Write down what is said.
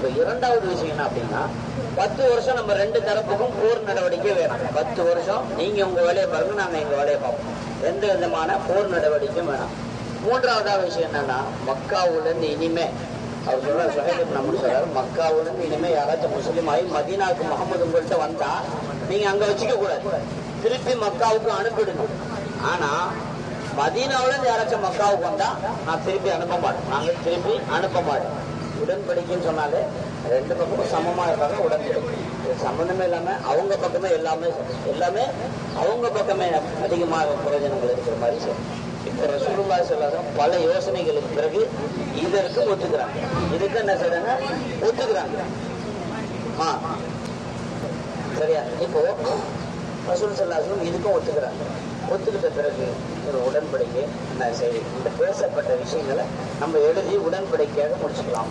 இப்ப இரண்டாவது விஷயம் என்ன அப்படின்னா, 10 வருஷம் நம்ம ரெண்டு தரப்புக்கும் போர் நடவடிக்கை வேணாம். 10 வருஷம் நீங்க உங்க வேலையை பாருங்க, நாங்க எங்க வேலையை பார்ப்போம். எந்த விதமான போர் நடவடிக்கையும் வேணாம். மூன்றாவதாக விஷயம் என்னன்னா, மக்காவுல இருந்து இனிமே அவர் சொல்ற சுஹைப் நம்ம சொல்றாரு, மக்காவுல இருந்து இனிமே யாராச்சும் முஸ்லீம் ஆகி மதீனாவுக்கு முகமது உங்கள்கிட்ட வந்தா நீங்க அங்க வச்சுக்க கூடாது, திருப்பி மக்காவுக்கு அனுப்பிடணும். ஆனா மதீனாவுல இருந்து யாராச்சும் மக்காவுக்கு வந்தா நான் திருப்பி அனுப்ப மாட்டேன், நாங்க திருப்பி அனுப்ப மாட்டோம். உடன்படிக்கைன்னு சொன்னாலே ரெண்டு பக்கமும் சமமா இருக்காங்க. உடன்படிக்கை சம்பந்தமே இல்லாம அவங்க பக்கமே எல்லாமே அவங்க பக்கமே அதிகமாக பிரயோஜனங்கள் இருக்கிற மாதிரி சரி. இப்ப ரசூலுல்லாஹி ஸல்லல்லாஹு அலைஹி வஸல்லம் பல யோசனைகளுக்கு பிறகு இதற்கு ஒத்துக்கிறாங்க. இதுக்கு என்ன செய்றாங்க? ஒத்துக்கிறாங்க. சரியா? இப்போ ரசூல் ஸல்லல்லாஹு அலைஹி வஸல்லம் இதுக்கும் ஒத்துக்கிறாங்க. ஒத்துக்கிட்ட பிறகு ஒரு உடன்படிக்கை என்ன செய்யும்? இந்த பேசப்பட்ட விஷயங்களை நம்ம எழுதி உடன்படிக்கையாக முடிச்சுக்கலாம்.